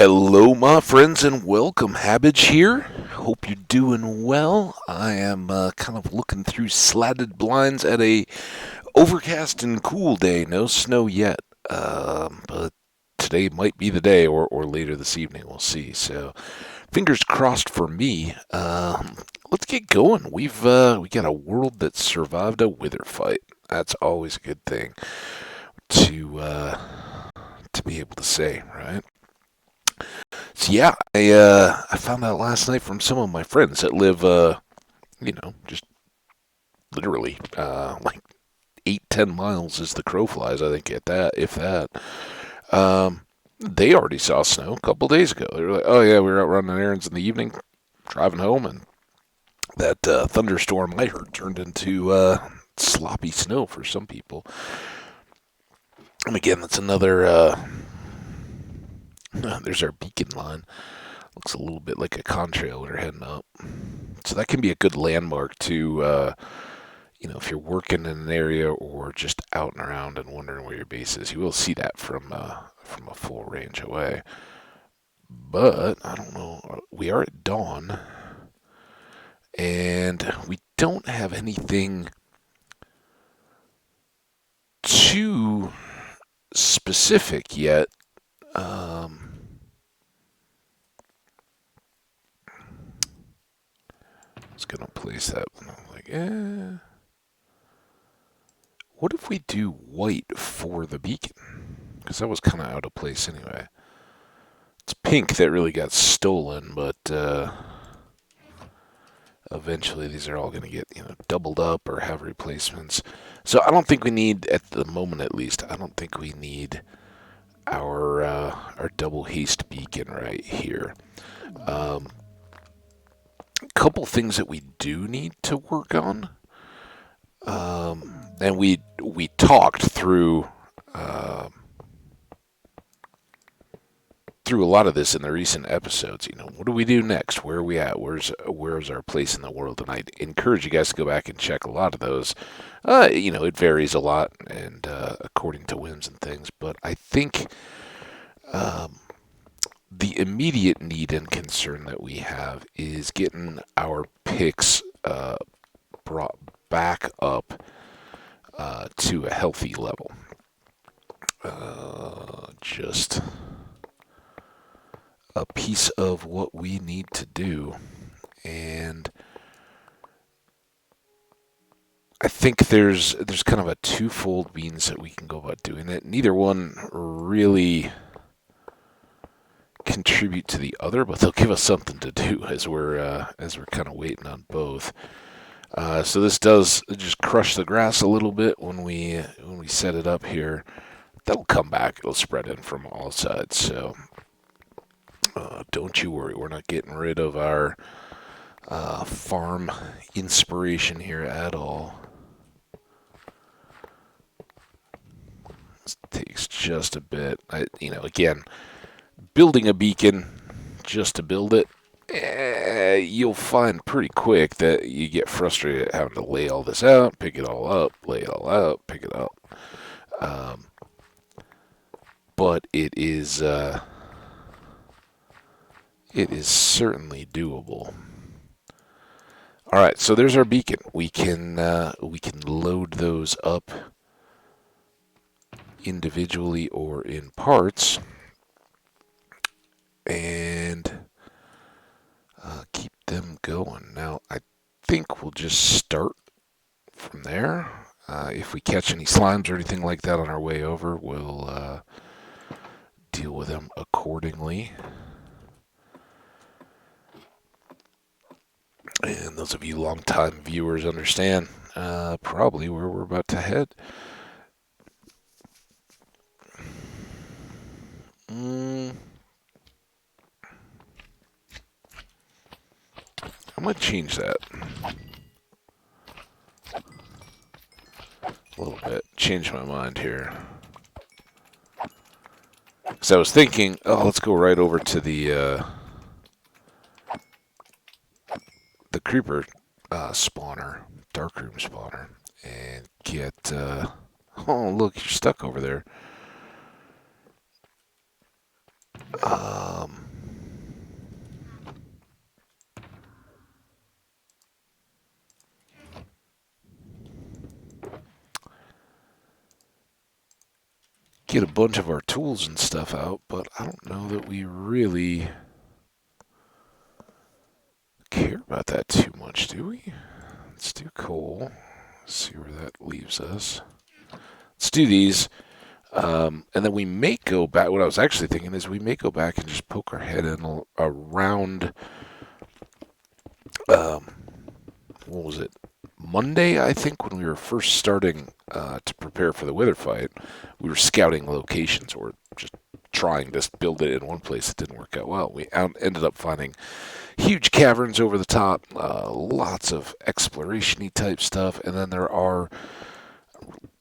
Hello, my friends, and welcome. Habbage here. Hope you're doing well. I am kind of looking through slatted blinds at a overcast and cool day. No snow yet, but today might be the day, or later this evening. We'll see. So, fingers crossed for me. Let's get going. We got a world that survived a wither fight. That's always a good thing to be able to say, right? So yeah, I found out last night from some of my friends that live just literally like 8-10 miles as the crow flies. I think at that, if that. They already saw snow a couple days ago. They were like, "Oh yeah, we were out running errands in the evening, driving home, and that thunderstorm I heard turned into sloppy snow for some people." And again, that's another. There's our beacon line. Looks a little bit like a contrail we're heading up. So that can be a good landmark to, if you're working in an area or just out and around and wondering where your base is. You will see that from a full range away. But I don't know. We are at dawn, and we don't have anything too specific yet. I was gonna place that one. I'm like, what if we do white for the beacon? Because that was kind of out of place anyway. It's pink that really got stolen, but eventually these are all going to get doubled up or have replacements. So I don't think we need, at the moment at least, I don't think we need our double haste beacon right here. A couple things that we do need to work on. And we talked through a lot of this in the recent episodes. What do we do next? Where are we at? Where's our place in the world? And I encourage you guys to go back and check a lot of those. It varies a lot and according to whims and things. But I think the immediate need and concern that we have is getting our picks brought back up to a healthy level. Just a piece of what we need to do, and I think there's kind of a twofold means that we can go about doing it. Neither one really contribute to the other, but they'll give us something to do as we're kind of waiting on both. So this does just crush the grass a little bit when we set it up here. That'll come back. It'll spread in from all sides. So don't you worry. We're not getting rid of our farm inspiration here at all. This takes just a bit. Again, building a beacon just to build it, you'll find pretty quick that you get frustrated at having to lay all this out, pick it all up, lay it all out, pick it up. But it is certainly doable. All right, so there's our beacon. We can load those up individually or in parts, and keep them going. Now, I think we'll just start from there. If we catch any slimes or anything like that on our way over, we'll deal with them accordingly. And those of you long-time viewers understand probably where we're about to head. I might change that a little bit. Change my mind here. So I was thinking, let's go right over to the creeper spawner, darkroom spawner, and get. Oh, look, you're stuck over there. get a bunch of our tools and stuff out, but I don't know that we really care about that too much, do we? Let's do coal. See where that leaves us. Let's do these. And then we may go back. What I was actually thinking is we may go back and just poke our head in around, um, what was it? Monday, I think, when we were first starting to prepare for the wither fight, we were scouting locations or just trying to build it in one place that didn't work out well. We ended up finding huge caverns over the top, lots of exploration-y type stuff, and then there are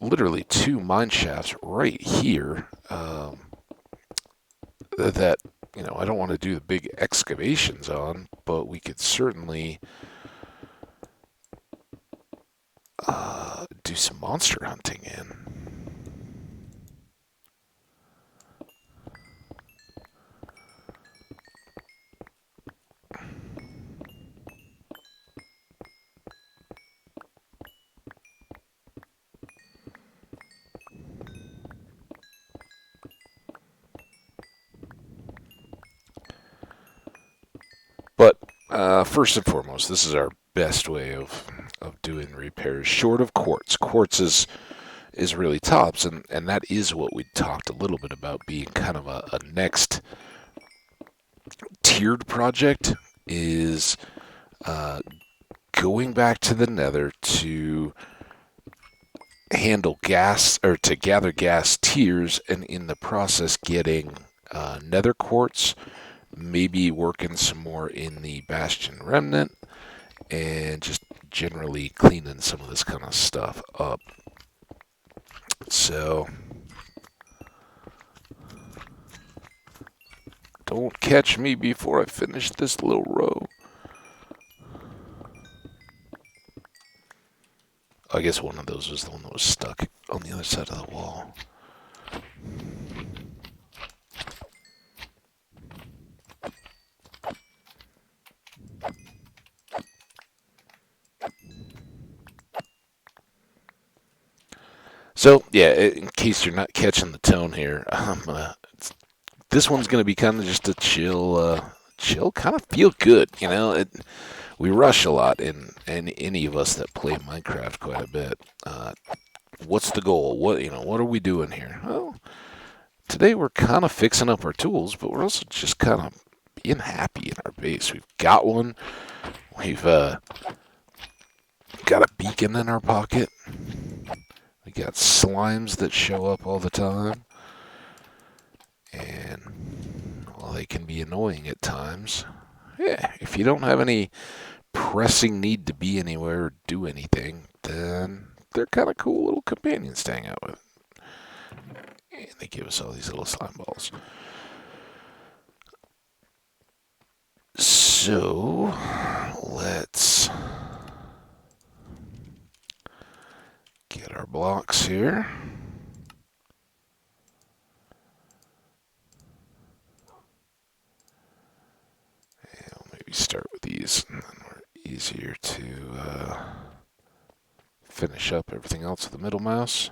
literally two mine shafts right here that I don't want to do the big excavations on, but we could certainly do some monster hunting in. But first and foremost, this is our best way of doing repairs, short of quartz. Quartz is really tops, and that is what we talked a little bit about being kind of a next tiered project, is uh, going back to the nether to handle gas or to gather gas tiers, and in the process getting nether quartz, maybe working some more in the bastion remnant, and just generally cleaning some of this kind of stuff up. So don't catch me before I finish this little row. I guess one of those was the one that was stuck on the other side of the wall. So, yeah, in case you're not catching the tone here, this one's going to be kind of just a chill, kind of feel good. We rush a lot, and any of us that play Minecraft quite a bit. What's the goal? What are we doing here? Well, today we're kind of fixing up our tools, but we're also just kind of being happy in our base. We've got one. We've got a beacon in our pocket. We got slimes that show up all the time. And while they can be annoying at times, yeah, if you don't have any pressing need to be anywhere or do anything, then they're kind of cool little companions to hang out with. And they give us all these little slime balls. So, let's get our blocks here. And we'll maybe start with these, and then we're easier to finish up everything else with the middle mouse.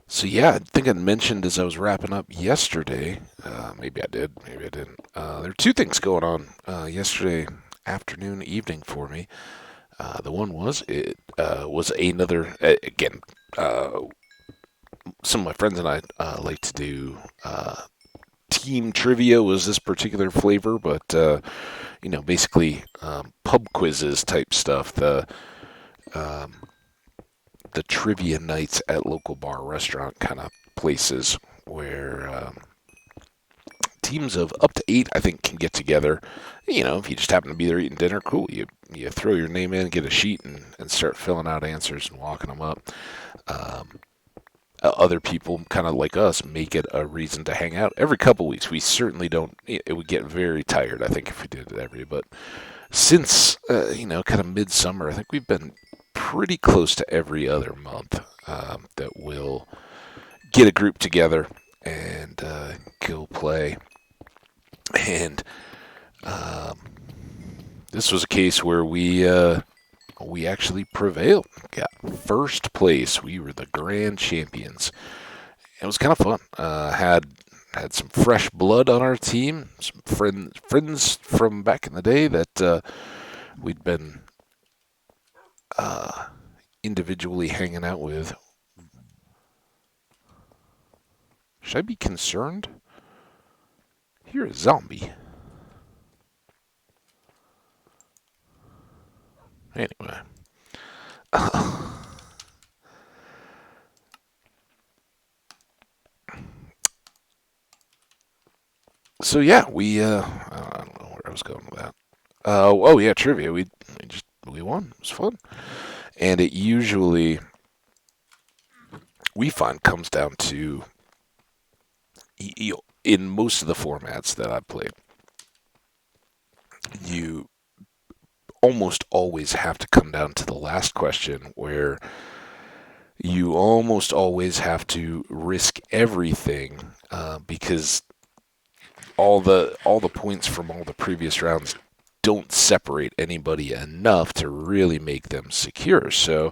So yeah, I think I mentioned as I was wrapping up yesterday, maybe I did, maybe I didn't. There are two things going on yesterday afternoon, evening for me. The one was it was another again. Some of my friends and I like to do team trivia. Was this particular flavor, but basically pub quizzes type stuff. The trivia nights at local bar restaurant kind of places where teams of up to 8, I think, can get together. If you just happen to be there eating dinner, cool. You throw your name in, get a sheet, and start filling out answers and walking them up. other people kind of like us make it a reason to hang out every couple weeks. We certainly don't. It would get very tired, I think, if we did it every. But since kind of midsummer, I think we've been pretty close to every other month that we'll get a group together and go play. And um, this was a case where we actually prevailed. Got first place. We were the grand champions. It was kind of fun. Had some fresh blood on our team. Some friends from back in the day that we'd been uh, individually hanging out with. Should I be concerned? You're a zombie. Anyway. So yeah, I don't know where I was going with that. Oh yeah, trivia. We won. It was fun, and it usually we find comes down to in most of the formats that I've played, you almost always have to come down to the last question where you almost always have to risk everything because all the points from all the previous rounds don't separate anybody enough to really make them secure. So,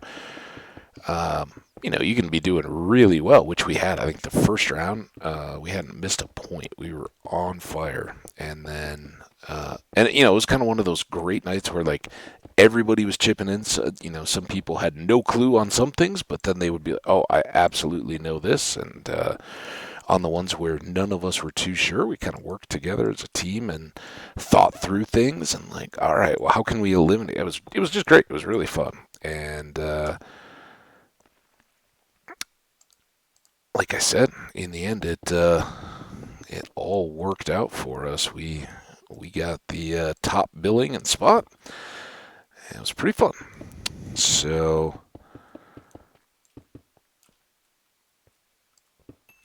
you can be doing really well, which we had. I think the first round, we hadn't missed a point. We were on fire. And then, it was kind of one of those great nights where, like, everybody was chipping in. So, some people had no clue on some things, but then they would be like, oh, I absolutely know this. And, on the ones where none of us were too sure, we kind of worked together as a team and thought through things and like, all right, well, how can we eliminate? It was just great. It was really fun, and like I said, in the end, it all worked out for us. We got the top billing and spot. It was pretty fun. So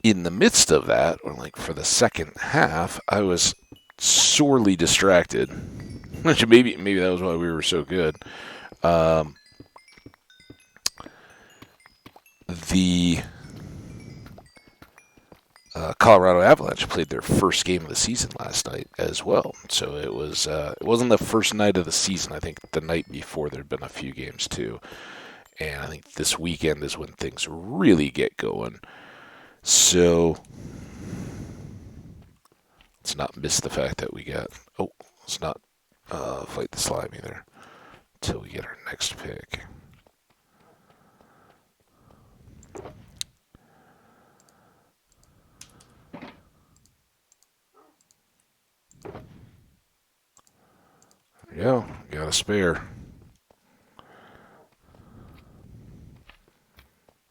in the midst of that, or like for the second half, I was sorely distracted. Which maybe that was why we were so good. Um, the Colorado Avalanche played their first game of the season last night as well. So it wasn't the first night of the season. I think the night before there'd been a few games too, and I think this weekend is when things really get going. So let's not miss the fact that we got. Oh, let's not fight the slime either until we get our next pick. Yeah, got a spare.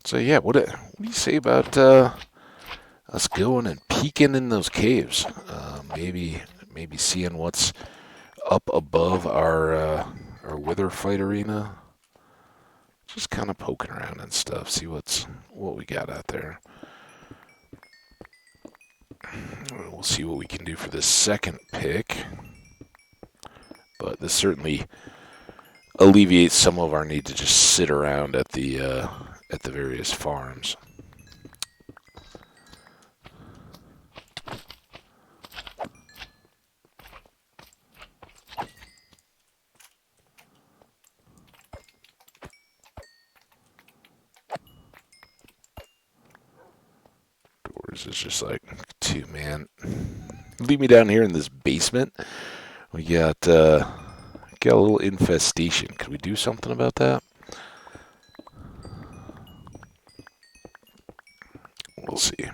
So yeah, what do you say about us going and peeking in those caves? Maybe seeing what's up above our wither fight arena. Just kind of poking around and stuff. See what we got out there. We'll see what we can do for this second pick. But this certainly alleviates some of our need to just sit around at the various farms. Doors is just like, man, leave me down here in this basement. We got a little infestation. Could we do something about that? We'll see.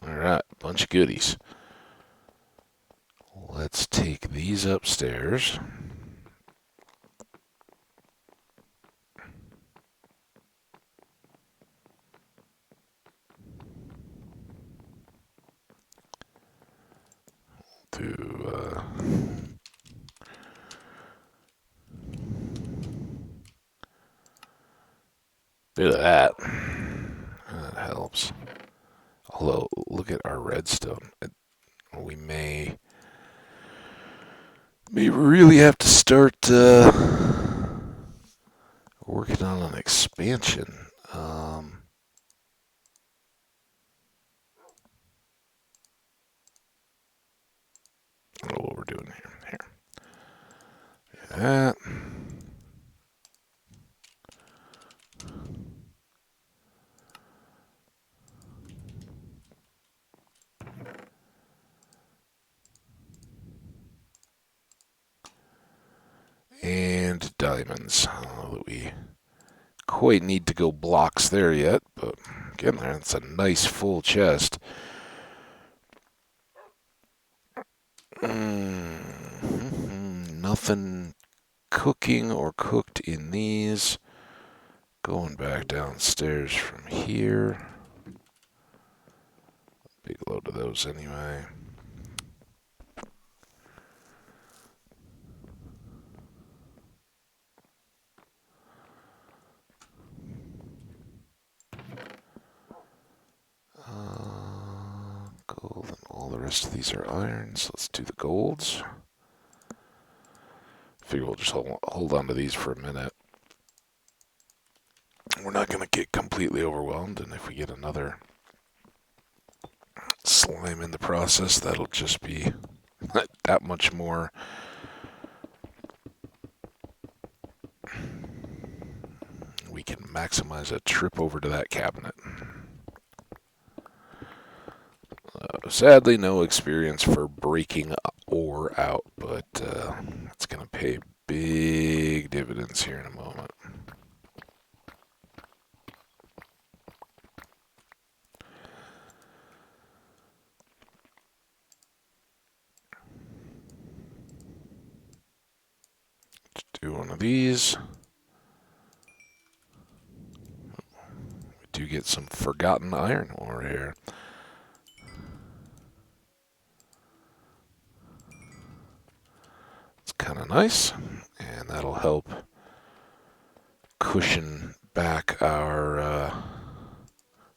All right, bunch of goodies. Let's take these upstairs. To Bit of that. That helps. Although, look at our redstone. We may really have to start working on an expansion. I don't know what we're doing here. That. And diamonds. We quite need to go blocks there yet, but getting there. It's a nice full chest. Nothing cooking or cooked in these. Going back downstairs from here. Big load of those anyway. Gold and all the rest of these are irons. Let's do the golds. Figure we'll just hold on to these for a minute. We're not going to get completely overwhelmed, and if we get another slime in the process, that'll just be that much more. We can maximize a trip over to that cabinet. Sadly, no experience for breaking ore out, but it's going to pay big dividends here in a moment. Let's do one of these. We do get some forgotten iron ore here. It's kind of nice, and that'll help cushion back our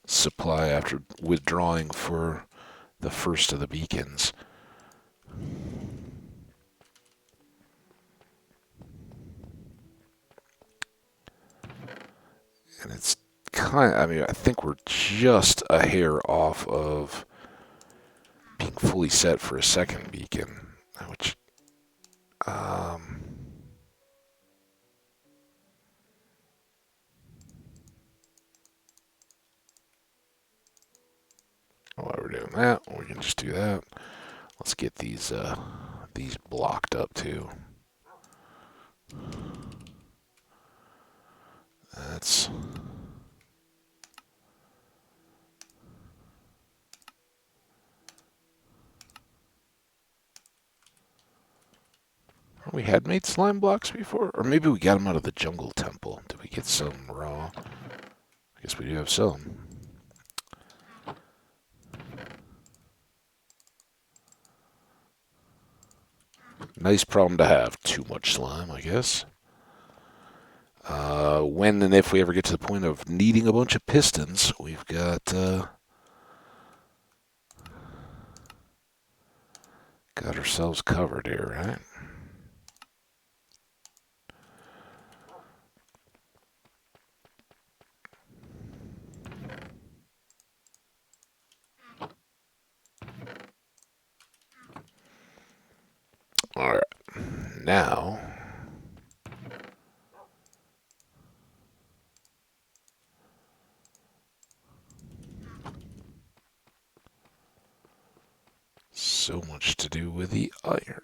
supply after withdrawing for the first of the beacons. And it's I think we're just a hair off of being fully set for a second beacon, which, while we're doing that, we can just do that. Let's get these blocked up too. That's we had made slime blocks before, or maybe we got them out of the jungle temple. Did we get some raw? I guess we do have some. Nice problem to have. Too much slime, I guess. When and if we ever get to the point of needing a bunch of pistons, we've got ourselves covered here, right? All right. Now, so much to do with the iron.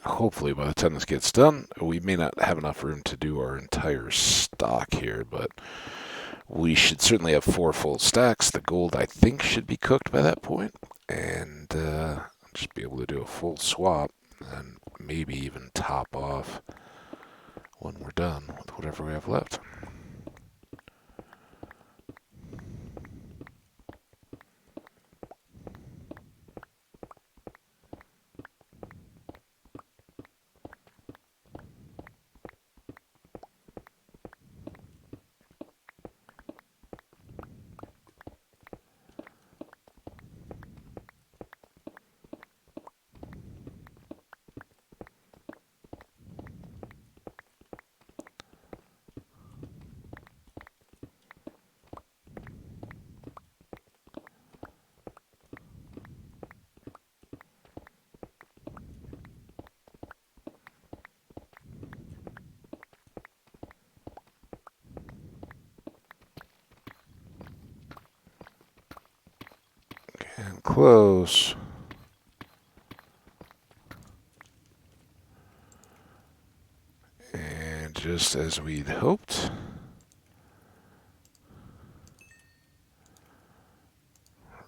hopefully by the time this gets done, we may not have enough room to do our entire stock here, but we should certainly have 4 full stacks. The gold, I think, should be cooked by that point, and just be able to do a full swap and maybe even top off when we're done with whatever we have left. And close. And just as we'd hoped,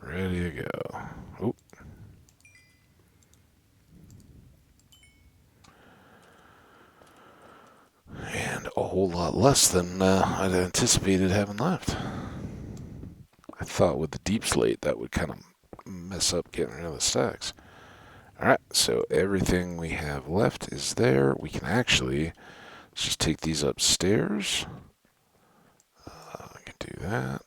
ready to go. Oop. And a whole lot less than I'd anticipated having left. I thought with the deep slate that would kind of mess up getting rid of the stacks. Alright, so everything we have left is there. We can actually, let's just take these upstairs. I can do that.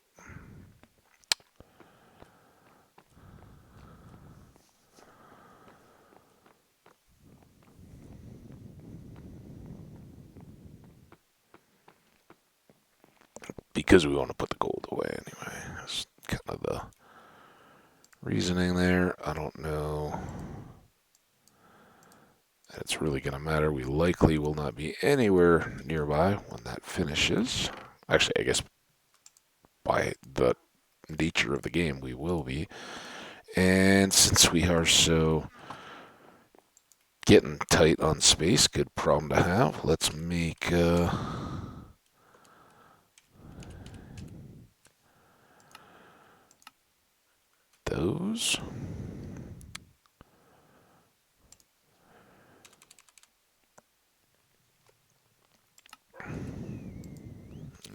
Because we want to put the gold away anyway. That's kind of the reasoning there. I don't know that it's really going to matter. We likely will not be anywhere nearby when that finishes. Actually, I guess by the nature of the game, we will be. And since we are so getting tight on space, good problem to have, let's make those.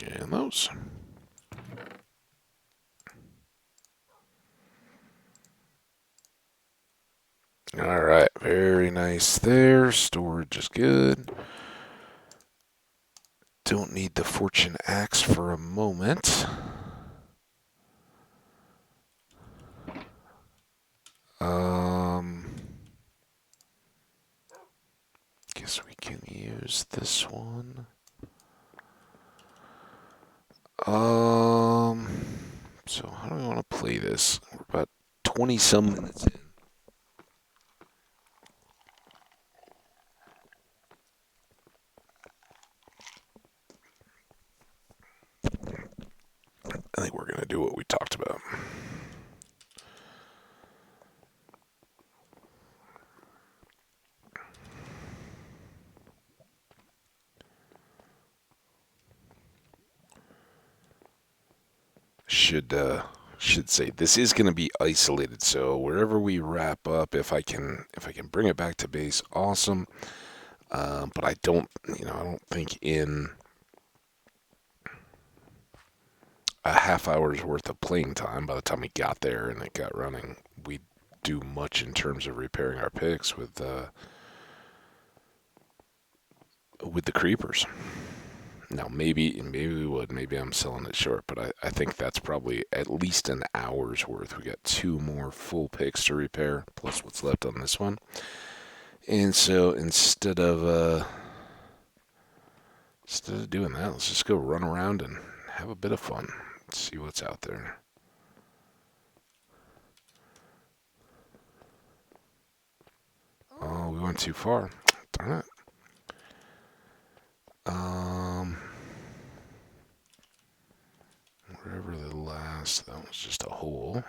And those. Alright, very nice there. Storage is good. Don't need the fortune axe for a moment. Guess we can use this one. So how do we want to play this? We're about 20 some minutes in. I think we're going to do what we talked about. Should say this is going to be isolated. So wherever we wrap up, if I can bring it back to base, awesome. But I don't think in a half hour's worth of playing time, by the time we got there and it got running, we do much in terms of repairing our picks with the creepers. Now maybe we would. Maybe I'm selling it short, but I think that's probably at least an hour's worth. We got 2 more full picks to repair, plus what's left on this one. And so instead of doing that, let's just go run around and have a bit of fun. See what's out there. Oh, we went too far. Darn it. Wherever the last, that was just a hole.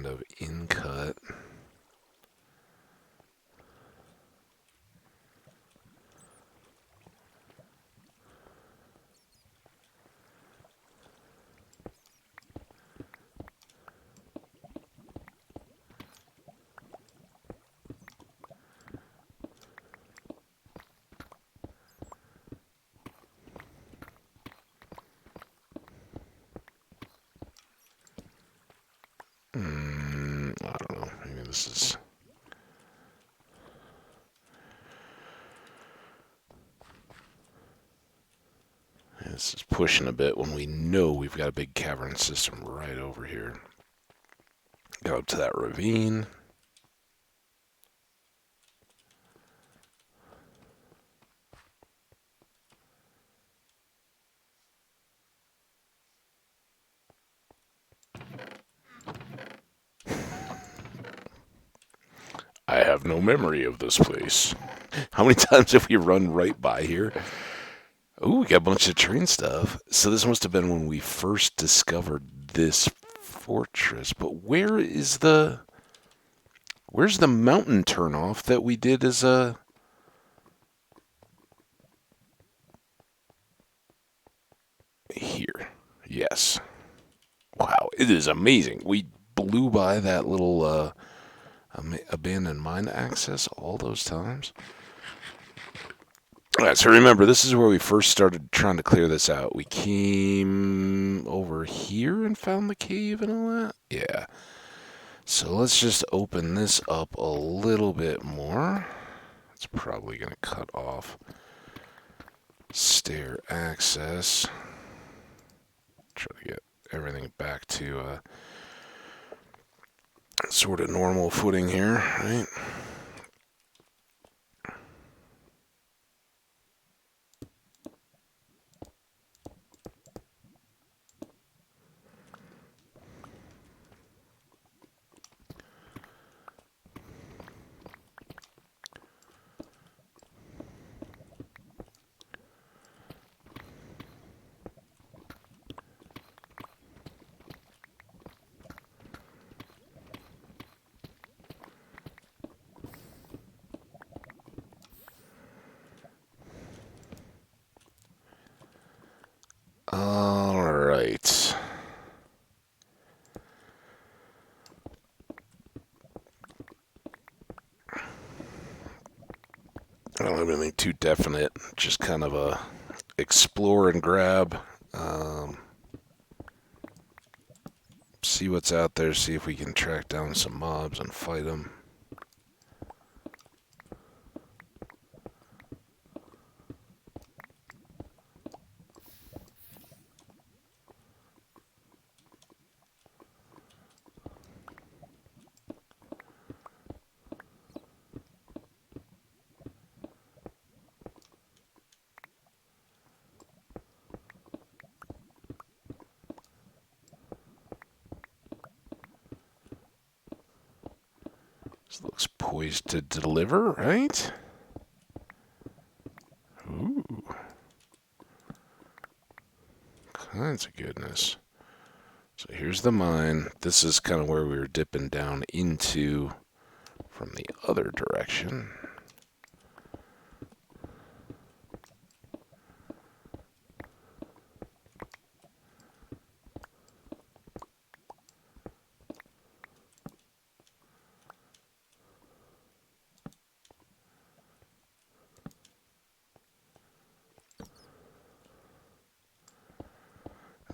kind of in cut. I don't know. Maybe this is... This is pushing a bit when we know we've got a big cavern system right over here. Go up to that ravine. I have no memory of this place. How many times have we run right by here? Oh, we got a bunch of train stuff. So this must have been when we first discovered this fortress. But where's the mountain turnoff that we did as a... Here. Yes. Wow, it is amazing. We blew by that little abandoned mine access all those times. Alright, so remember, this is where we first started trying to clear this out. We came over here and found the cave and all that? Yeah. So let's just open this up a little bit more. It's probably going to cut off stair access. Try to get everything back to sort of normal footing here, right? All right. I don't have anything too definite. Just kind of a explore and grab. See what's out there. See if we can track down some mobs and fight them. This looks poised to deliver, right? Ooh. Kinds of goodness. So here's the mine. This is kind of where we were dipping down into from the other direction.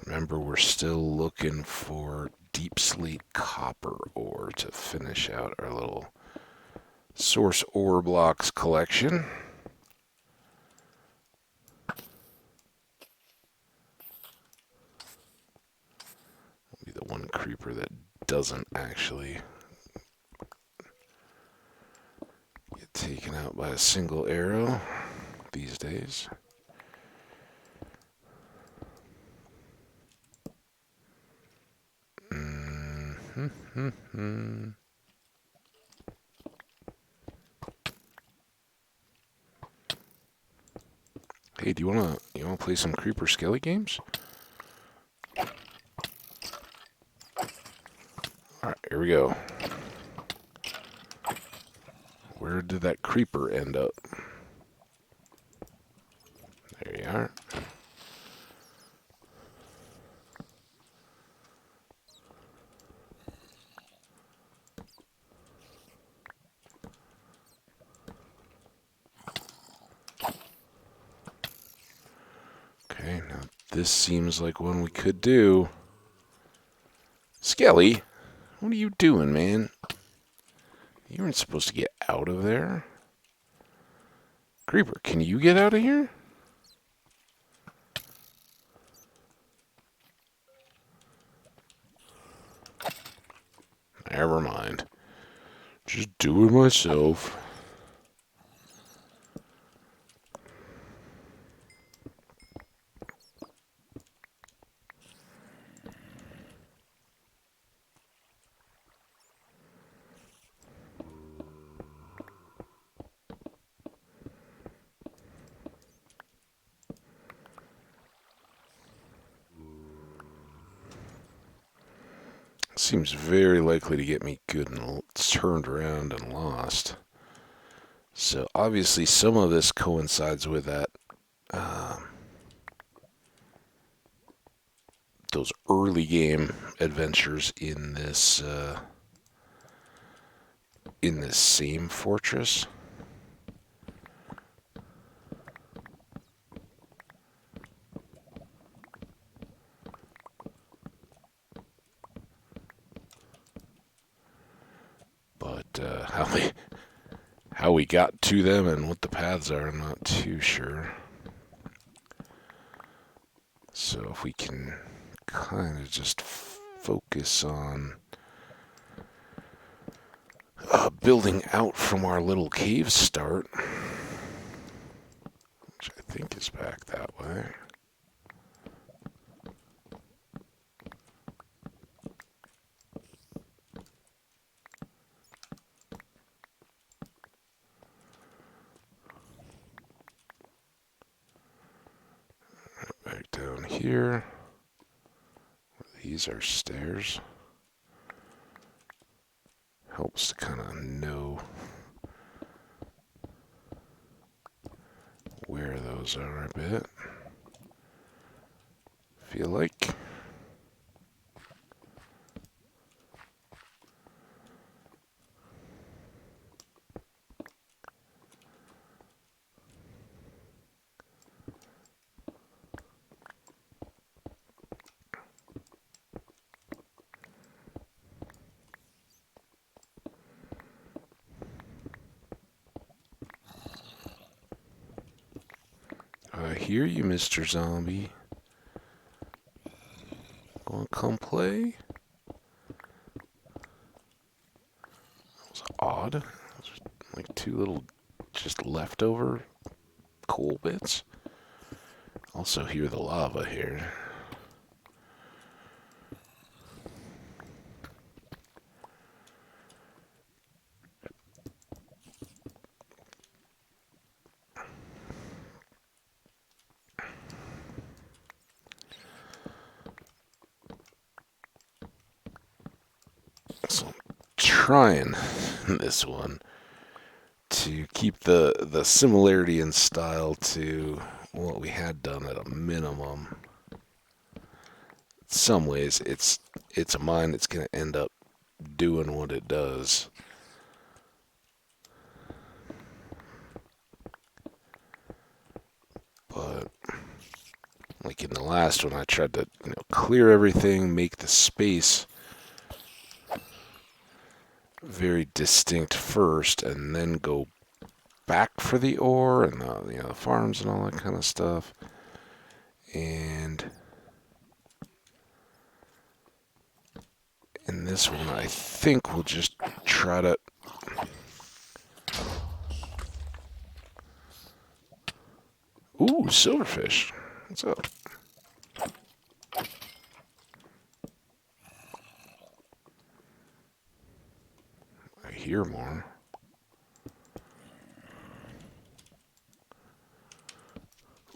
Remember, we're still looking for deep slate copper ore to finish out our little source ore blocks collection. Will be the one creeper that doesn't actually get taken out by a single arrow these days. Hey, do you wanna play some Creeper Skelly games? Alright, here Here we go. Where did that creeper end up? There you are. Okay, now this seems like one we could do. Skelly, what are you doing, man? You weren't supposed to get out of there. Creeper, can you get out of here? Never mind. Just do it myself. Seems very likely to get me good and turned around and lost. So obviously some of this coincides with that those early game adventures in this same fortress. But how we got to them and what the paths are, I'm not too sure. So if we can kind of just focus on building out from our little cave start, which I think is back that way. Back down here. These are stairs. Helps to kind of know where those are a bit. Feel like. I hear you, Mr. Zombie. Wanna come play? That was odd. Those are like two little just leftover coal bits. Also hear the lava here. So I'm trying this one to keep the similarity in style to what we had done at a minimum. In some ways, it's a mine that's going to end up doing what it does. But like in the last one, I tried to clear everything, make the space very distinct first, and then go back for the ore and the farms and all that kind of stuff. And in this one, I think we'll just try to. Ooh, silverfish. What's up? I hear more.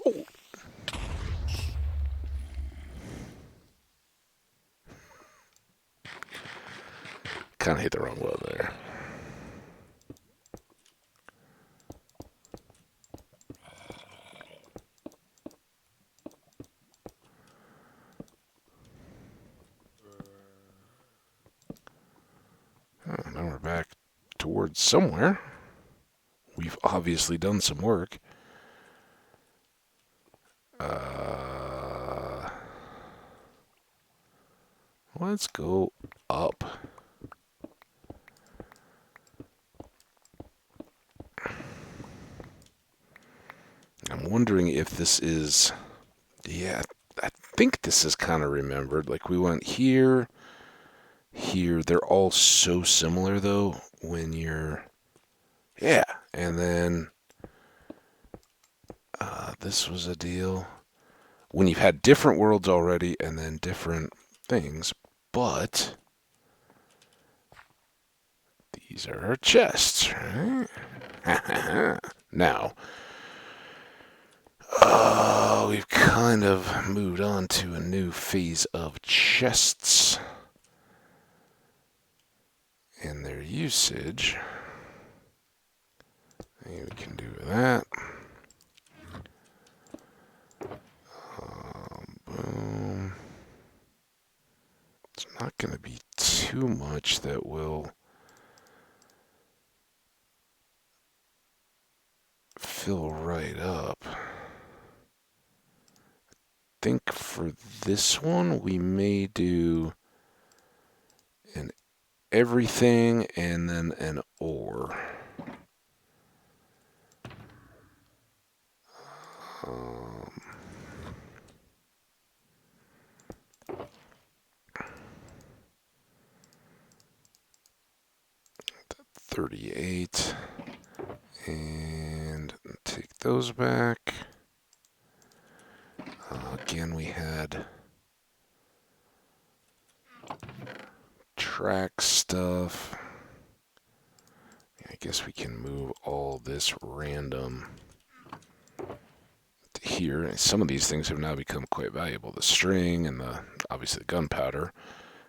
Oh. kind of hit the wrong one there. Oh, now we're back towards somewhere. We've obviously done some work. Let's go up. I'm wondering if this is... Yeah, I think this is kind of remembered. Like we went here, here. They're all so similar though when you're... Yeah, and then this was a deal when you've had different worlds already and then different things, but these are our chests, right? Now, we've kind of moved on to a new phase of chests and their usage. And we can do that. Boom. It's not going to be too much that will fill right up. I think for this one we may do an everything and then an ore. 38 and take those back. Again, we had track stuff. I guess we can move all this random to here. Some of these things have now become quite valuable. The string and obviously the gunpowder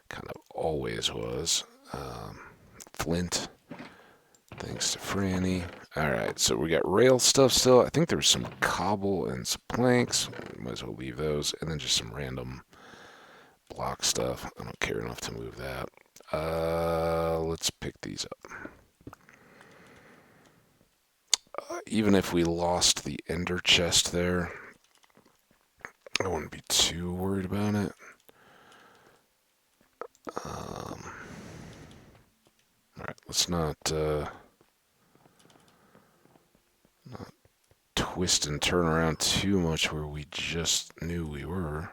kind of always was. Flint. Thanks to Franny. Alright, so we got rail stuff still. I think there's some cobble and some planks. Might as well leave those. And then just some random block stuff. I don't care enough to move that. Let's pick these up. Even if we lost the ender chest there, I wouldn't be too worried about it. Alright, let's not twist and turn around too much where we just knew we were.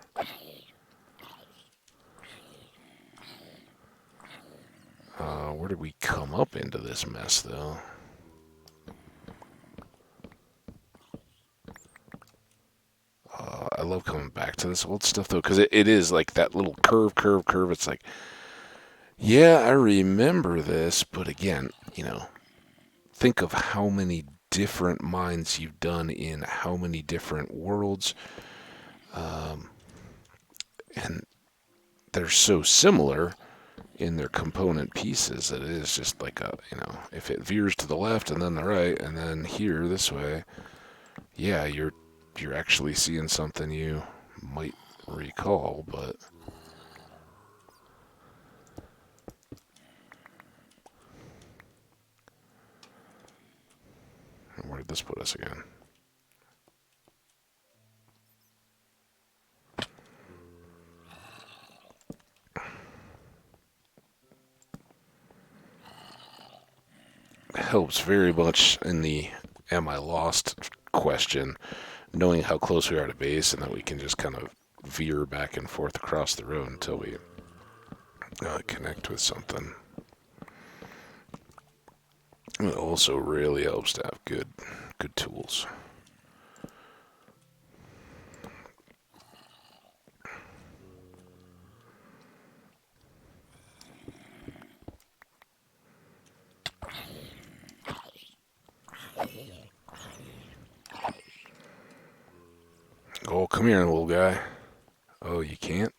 Where did we come up into this mess, though? I love coming back to this old stuff, though, because it is like that little curve. It's like, yeah, I remember this, but again, think of how many different mines you've done in how many different worlds, and they're so similar in their component pieces that it is just like if it veers to the left and then the right and then here this way, yeah, you're actually seeing something you might recall, but where did this put us again? Helps very much in the am I lost question, knowing how close we are to base and that we can just kind of veer back and forth across the road until we connect with something. It also really helps to have good tools. Oh, come here, little guy. Oh, you can't?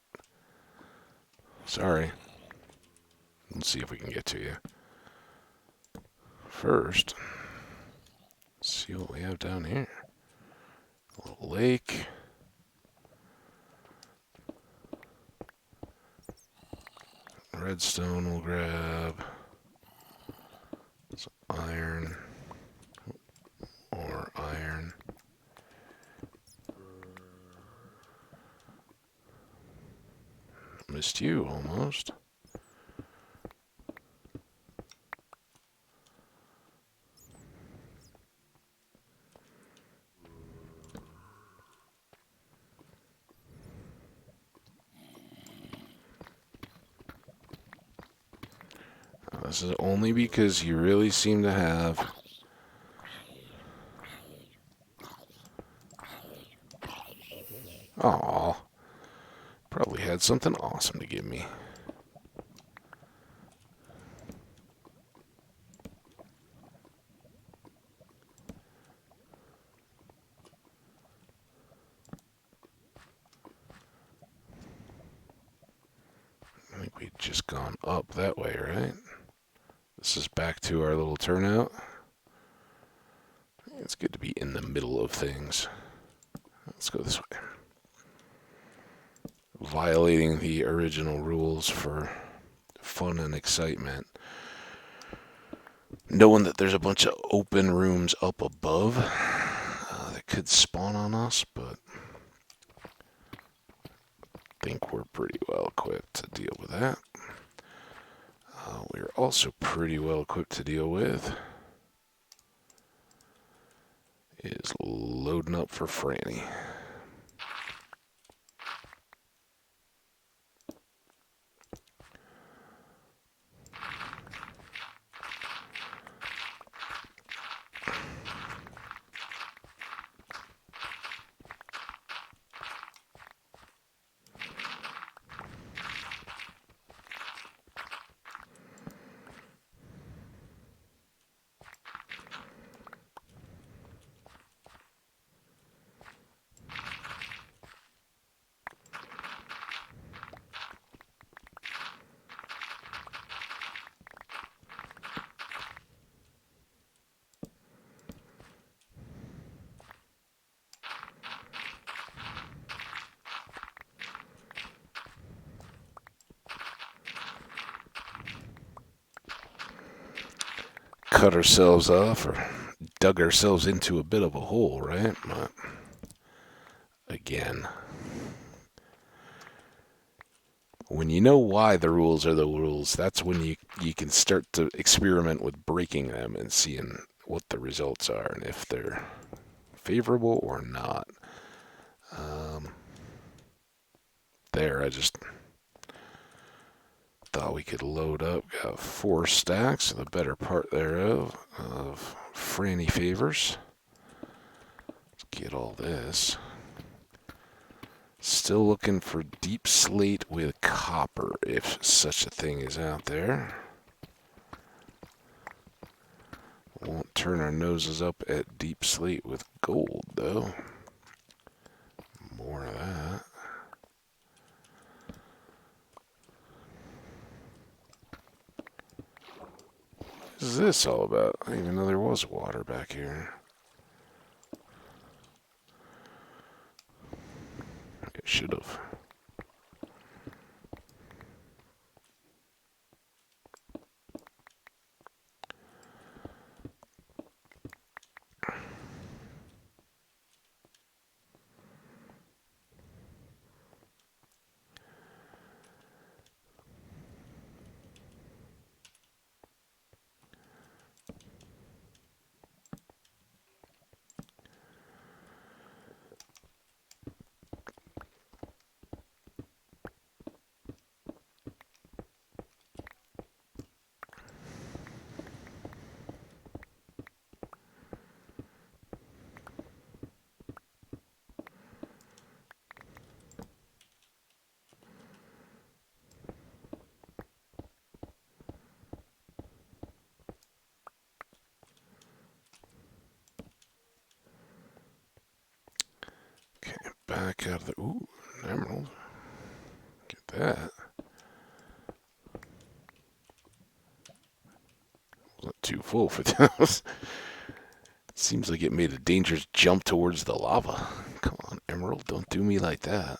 Sorry. Let's see if we can get to you. First, let's see what we have down here. A little lake. Redstone we'll grab. Some iron. Or iron. Missed you almost. This is only because you really seem to have... Aw. Probably had something awesome to give me. I think we'd just gone up that way, right? This is back to our little turnout. It's good to be in the middle of things. Let's go this way. Violating the original rules for fun and excitement. Knowing that there's a bunch of open rooms up above that could spawn on us, but I think we're pretty well equipped to deal with that. We're also pretty well equipped to deal with is loading up for Franny. Cut ourselves off or dug ourselves into a bit of a hole, right? But again, when you know why the rules are the rules, that's when you can start to experiment with breaking them and seeing what the results are and if they're favorable or not. There, I just thought we could load up. Got 4 stacks, the better part thereof, of Franny favors. Let's get all this. Still looking for deep slate with copper, if such a thing is out there. Won't turn our noses up at deep slate with gold, though. More of that. What is this all about? I didn't even know there was water back here. It should have. Back out of the... Ooh, an emerald. Get that. Whoa, for those. Seems like it made a dangerous jump towards the lava. Come on, Emerald, don't do me like that.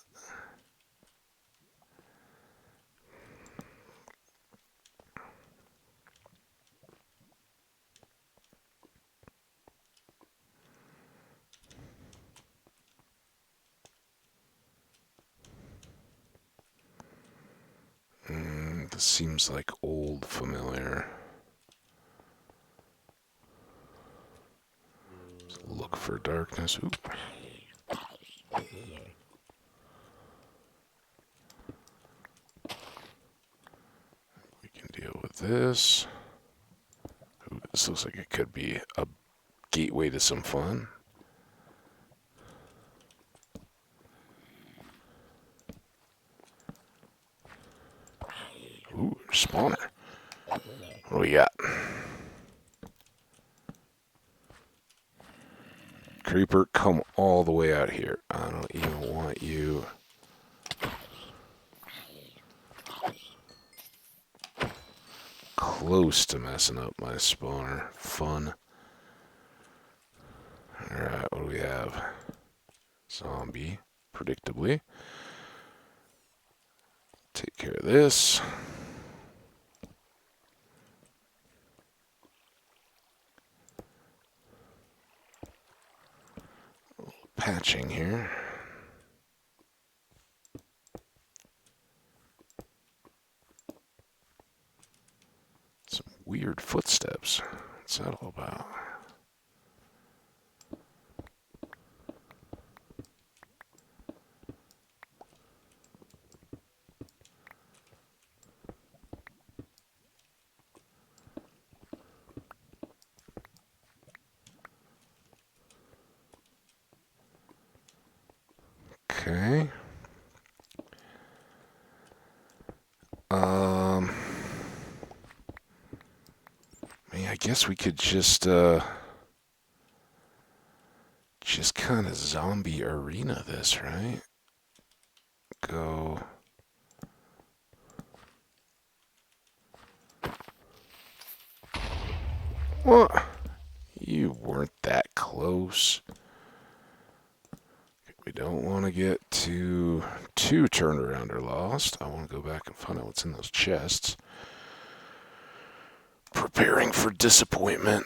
This seems like old familiar. Look for darkness. Oop. We can deal with this. Ooh, this looks like it could be a gateway to some fun. Ooh, spawner. What do we got? Creeper, come all the way out here. I don't even want you. Close to messing up my spawner. Fun. Alright, what do we have? Zombie, predictably. Take care of this. Patching here. Some weird footsteps. What's that all about? Okay. I guess we could just kind of zombie arena this, right? Go. What? You weren't that close. We don't want to get too turned around or lost. I want to go back and find out what's in those chests. Preparing for disappointment.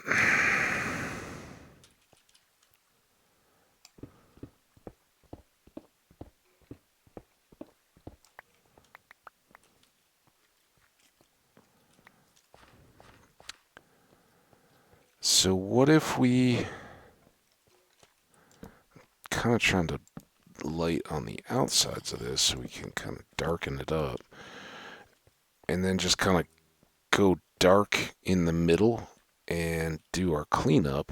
So what if we kind of trying to light on the outsides of this so we can kind of darken it up, and then just kind of go dark in the middle and do our cleanup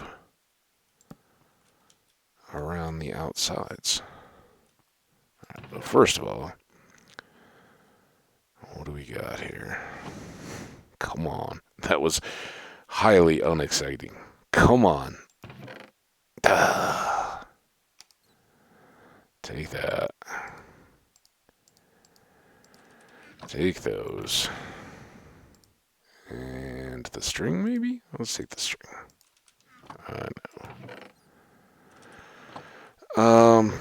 around the outsides. Right, but first of all, what do we got here? Come on. That was highly unexciting. Come on. Take that. Take those. And the string, maybe? Let's take the string. I know.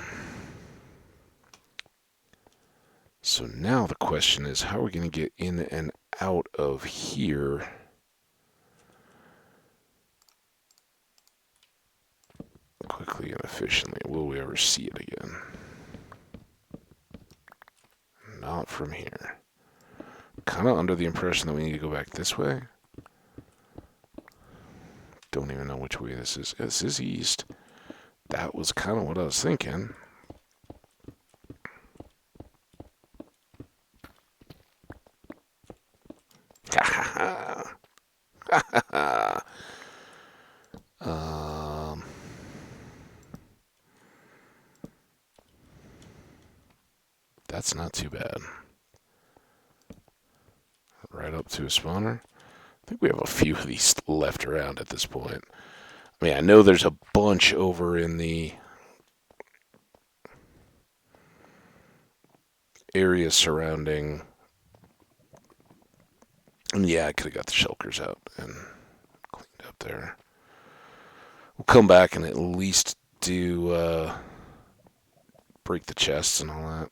So now the question is, how are we going to get in and out of here? Quickly and efficiently. Will we ever see it again? Not from here. Kind of under the impression that we need to go back this way. Don't even know which way this is. This is east. That was kind of what I was thinking. That's not too bad. Right up to a spawner. I think we have a few of these left around at this point. I mean, I know there's a bunch over in the area surrounding. And yeah, I could have got the shulkers out and cleaned up there. We'll come back and at least do break the chests and all that.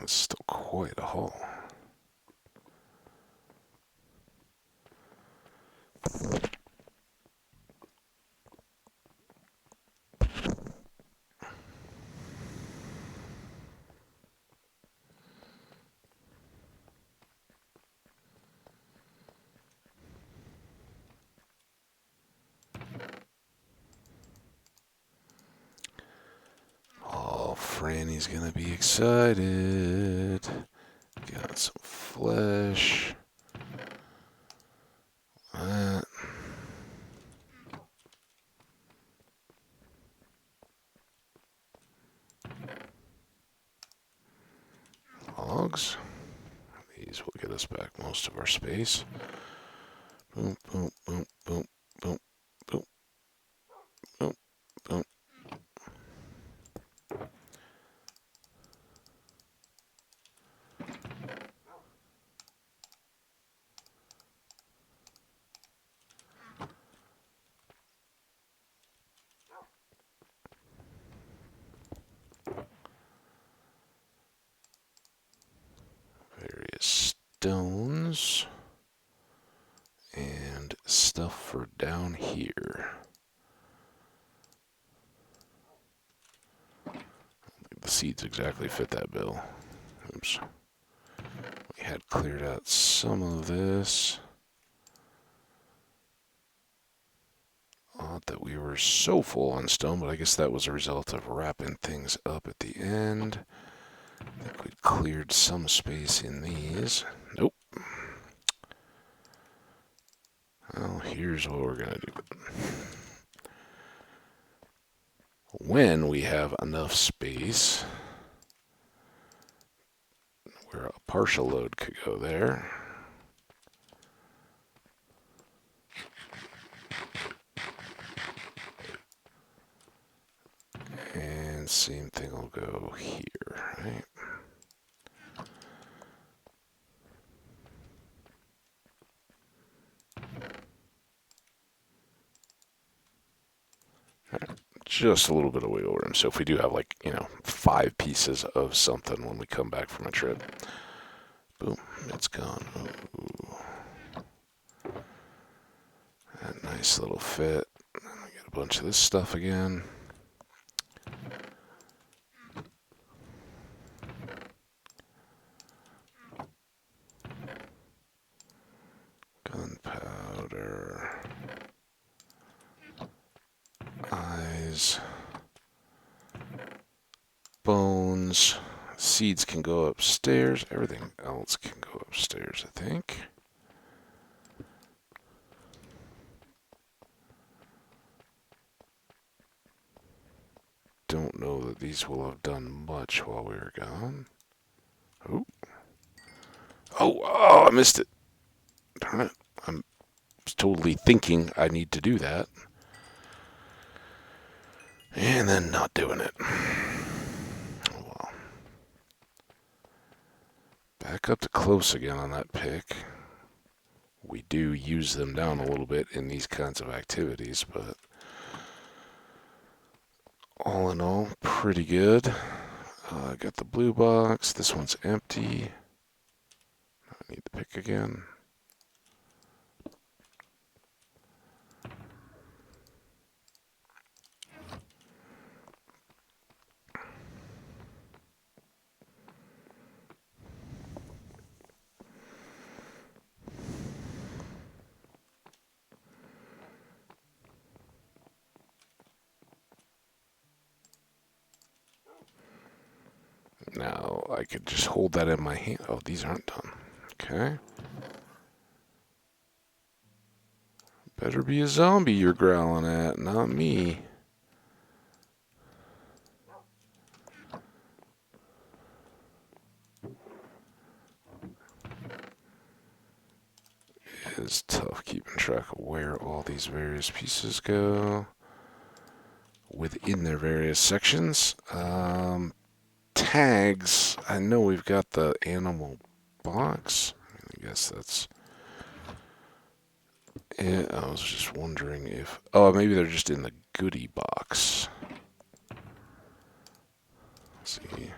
It's still quite a haul. Oh, Franny's gonna be excited. Got some flesh. That. Logs. These will get us back most of our space. Boom, boom, boom, boom, boom, boom, boom, boom. Various stones and stuff for down here. The seeds exactly fit that bill. Oops. We had cleared out some of this. Odd that we were so full on stone, but I guess that was a result of wrapping things up at the end. I think we'd cleared some space in these. Nope. Well, here's what we're going to do. When we have enough space where a partial load could go there. And same thing will go here, right? Just a little bit of wiggle room. So if we do have 5 pieces of something when we come back from a trip, boom, it's gone. Ooh. That nice little fit. I get a bunch of this stuff again. Gunpowder. Eyes. Bones. Seeds can go upstairs. Everything else can go upstairs, I think. Don't know that these will have done much while we were gone. Oh. Oh, I missed it. Darn it. I'm totally thinking I need to do that. And then not doing it. Oh well. Back up to close again on that pick. We do use them down a little bit in these kinds of activities, but all in all, pretty good. Got the blue box. This one's empty. I need the pick again. Now I could just hold that in my hand. Oh, these aren't done. Okay. Better be a zombie you're growling at, not me. It is tough keeping track of where all these various pieces go. within their various sections. Tags, I know we've got the animal box. I guess that's it. I was just wondering if... Oh, maybe they're just in the goodie box. Let's see.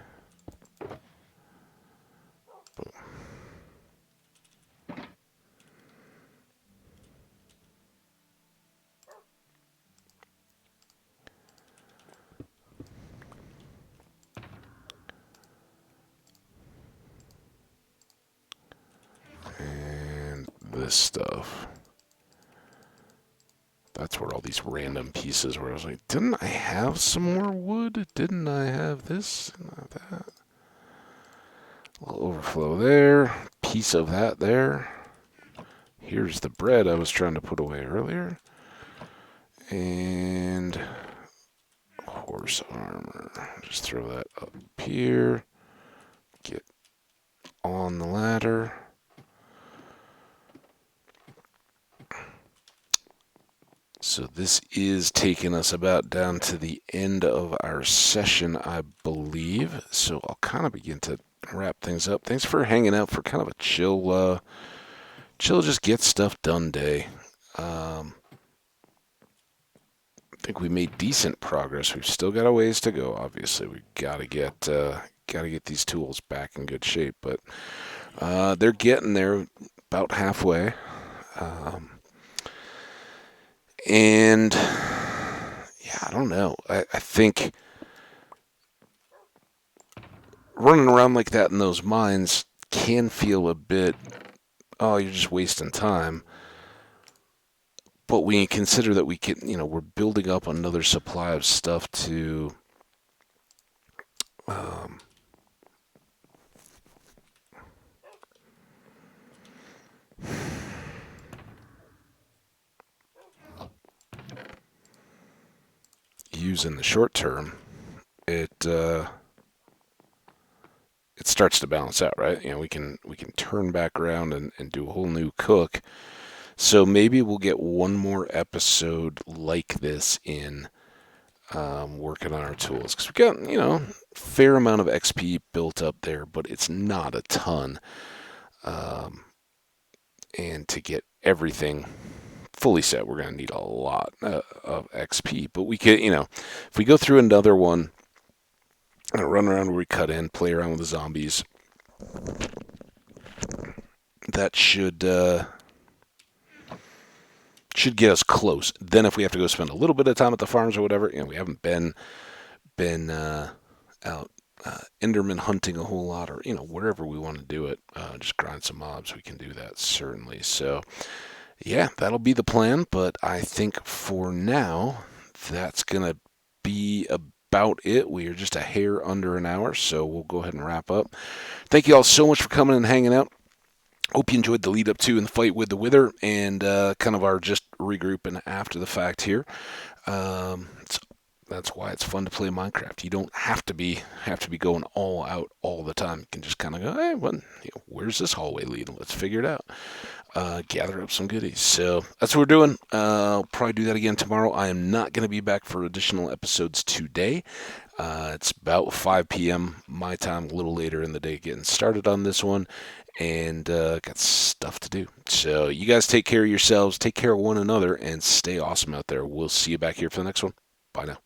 And this stuff. That's where all these random pieces where I was like, didn't I have some more wood? Didn't I have this and that? A little overflow there. Piece of that there. Here's the bread I was trying to put away earlier. And horse armor. Just throw that up here. Get on the ladder. So this is taking us about down to the end of our session, I believe. So I'll kind of begin to wrap things up. Thanks for hanging out for kind of a chill, just get stuff done day. I think we made decent progress. We've still got a ways to go. Obviously, we gotta get these tools back in good shape, but they're getting there, about halfway. And yeah, I don't know. I think running around like that in those mines can feel a bit, oh, you're just wasting time. But we consider that we can, we're building up another supply of stuff to um, use in the short term. It it starts to balance out, right? We can turn back around and do a whole new cook. So maybe we'll get one more episode like this in working on our tools because we got fair amount of XP built up there, but it's not a ton. Um, and to get everything fully set, we're going to need a lot of XP. But we could, if we go through another one, run around where we cut in, play around with the zombies, that should get us close. Then if we have to go spend a little bit of time at the farms or whatever, we haven't been out Enderman hunting a whole lot, or wherever we want to do it, just grind some mobs. We can do that certainly. So yeah, that'll be the plan. But I think for now, that's gonna be about it. We are just a hair under an hour, so we'll go ahead and wrap up. Thank you all so much for coming and hanging out. Hope you enjoyed the lead up to and the fight with the Wither, and kind of our just regrouping after the fact here. That's why it's fun to play Minecraft. You don't have to be going all out all the time. You can just kind of go, hey, where's this hallway lead? Let's figure it out. Gather up some goodies. So that's what we're doing. I'll probably do that again tomorrow. I am not going to be back for additional episodes today. It's about 5 p.m. my time, a little later in the day, getting started on this one, and got stuff to do. So you guys take care of yourselves, take care of one another, and stay awesome out there. We'll see you back here for the next one. Bye now.